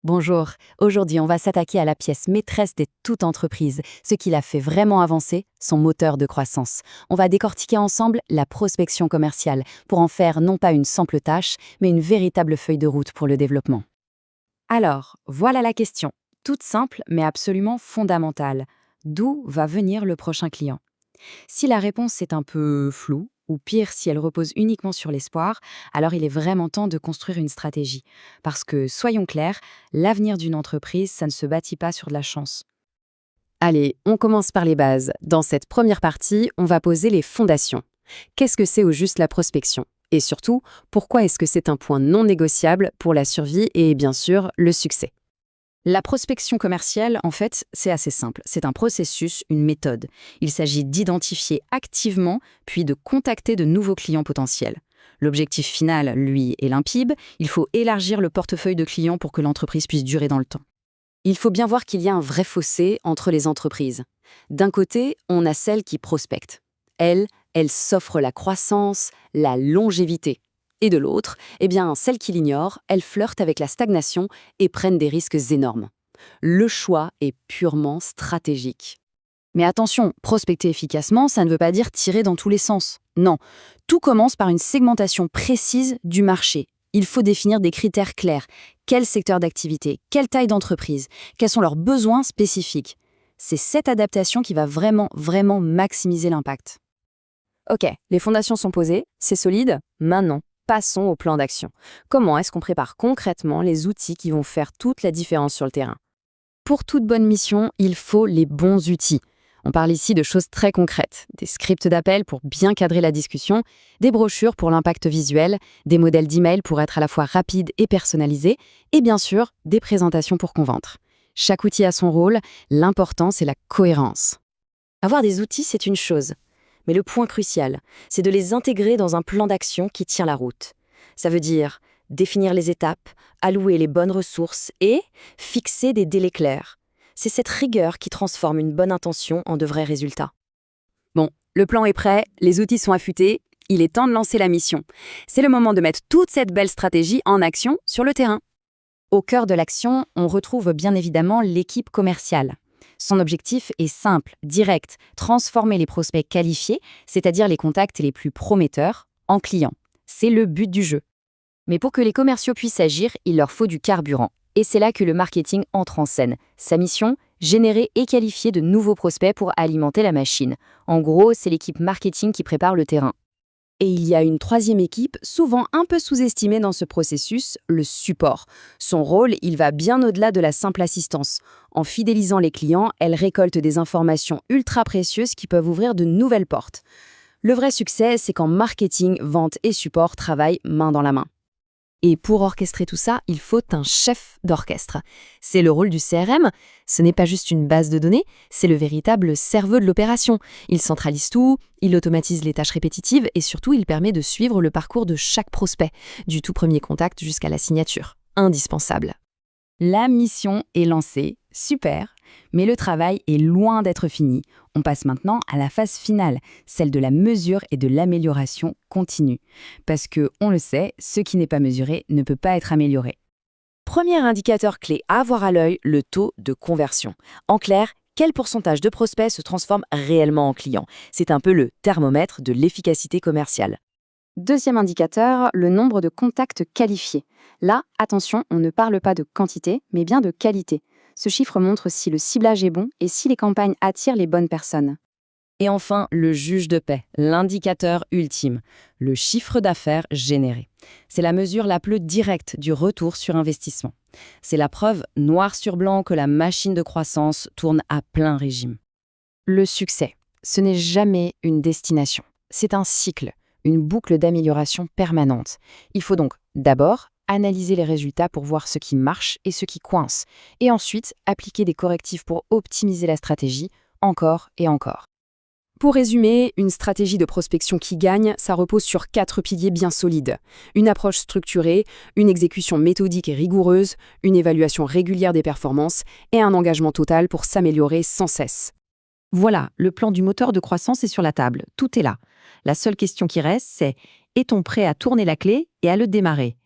Bonjour, aujourd'hui on va s'attaquer à la pièce maîtresse de toute entreprise, ce qui l'a fait vraiment avancer, son moteur de croissance. On va décortiquer ensemble la prospection commerciale pour en faire non pas une simple tâche, mais une véritable feuille de route pour le développement. Alors, voilà la question, toute simple mais absolument fondamentale. D'où va venir le prochain client? Si la réponse est un peu floue, ou pire si elle repose uniquement sur l'espoir, alors il est vraiment temps de construire une stratégie. Parce que, soyons clairs, l'avenir d'une entreprise, ça ne se bâtit pas sur de la chance. Allez, on commence par les bases. Dans cette première partie, on va poser les fondations. Qu'est-ce que c'est au juste la prospection? Et surtout, pourquoi est-ce que c'est un point non négociable pour la survie et bien sûr le succès? La prospection commerciale, en fait, c'est assez simple. C'est un processus, une méthode. Il s'agit d'identifier activement, puis de contacter de nouveaux clients potentiels. L'objectif final, lui, est limpide. Il faut élargir le portefeuille de clients pour que l'entreprise puisse durer dans le temps. Il faut bien voir qu'il y a un vrai fossé entre les entreprises. D'un côté, on a celles qui prospectent. Elles s'offrent la croissance, la longévité. Et de l'autre, eh bien, celles qui l'ignorent, elles flirtent avec la stagnation et prennent des risques énormes. Le choix est purement stratégique. Mais attention, prospecter efficacement, ça ne veut pas dire tirer dans tous les sens. Non, tout commence par une segmentation précise du marché. Il faut définir des critères clairs. Quel secteur d'activité, quelle taille d'entreprise, quels sont leurs besoins spécifiques. C'est cette adaptation qui va vraiment maximiser l'impact. Ok, les fondations sont posées, c'est solide, maintenant, passons au plan d'action. Comment est-ce qu'on prépare concrètement les outils qui vont faire toute la différence sur le terrain? Pour toute bonne mission, il faut les bons outils. On parle ici de choses très concrètes, des scripts d'appel pour bien cadrer la discussion, des brochures pour l'impact visuel, des modèles d'email pour être à la fois rapides et personnalisés, et bien sûr, des présentations pour convaincre. Chaque outil a son rôle, l'important c'est la cohérence. Avoir des outils, c'est une chose. Mais le point crucial, c'est de les intégrer dans un plan d'action qui tient la route. Ça veut dire définir les étapes, allouer les bonnes ressources et fixer des délais clairs. C'est cette rigueur qui transforme une bonne intention en de vrais résultats. Bon, le plan est prêt, les outils sont affûtés, il est temps de lancer la mission. C'est le moment de mettre toute cette belle stratégie en action sur le terrain. Au cœur de l'action, on retrouve bien évidemment l'équipe commerciale. Son objectif est simple, direct, transformer les prospects qualifiés, c'est-à-dire les contacts les plus prometteurs, en clients. C'est le but du jeu. Mais pour que les commerciaux puissent agir, il leur faut du carburant. Et c'est là que le marketing entre en scène. Sa mission, générer et qualifier de nouveaux prospects pour alimenter la machine. En gros, c'est l'équipe marketing qui prépare le terrain. Et il y a une troisième équipe, souvent un peu sous-estimée dans ce processus, le support. Son rôle, il va bien au-delà de la simple assistance. En fidélisant les clients, elle récolte des informations ultra précieuses qui peuvent ouvrir de nouvelles portes. Le vrai succès, c'est quand marketing, vente et support travaillent main dans la main. Et pour orchestrer tout ça, il faut un chef d'orchestre. C'est le rôle du CRM. Ce n'est pas juste une base de données, c'est le véritable cerveau de l'opération. Il centralise tout, il automatise les tâches répétitives et surtout, il permet de suivre le parcours de chaque prospect, du tout premier contact jusqu'à la signature. Indispensable. La mission est lancée, super, mais le travail est loin d'être fini. On passe maintenant à la phase finale, celle de la mesure et de l'amélioration continue. Parce que, on le sait, ce qui n'est pas mesuré ne peut pas être amélioré. Premier indicateur clé à avoir à l'œil, le taux de conversion. En clair, quel pourcentage de prospects se transforme réellement en clients? C'est un peu le thermomètre de l'efficacité commerciale. Deuxième indicateur, le nombre de contacts qualifiés. Là, attention, on ne parle pas de quantité, mais bien de qualité. Ce chiffre montre si le ciblage est bon et si les campagnes attirent les bonnes personnes. Et enfin, le juge de paix, l'indicateur ultime, le chiffre d'affaires généré. C'est la mesure la plus directe du retour sur investissement. C'est la preuve noir sur blanc que la machine de croissance tourne à plein régime. Le succès, ce n'est jamais une destination, c'est un cycle. Une boucle d'amélioration permanente. Il faut donc d'abord analyser les résultats pour voir ce qui marche et ce qui coince, et ensuite appliquer des correctifs pour optimiser la stratégie, encore et encore. Pour résumer, une stratégie de prospection qui gagne, ça repose sur 4 piliers bien solides. Une approche structurée, une exécution méthodique et rigoureuse, une évaluation régulière des performances et un engagement total pour s'améliorer sans cesse. Voilà, le plan du moteur de croissance est sur la table, tout est là. La seule question qui reste, c'est est-on prêt à tourner la clé et à le démarrer?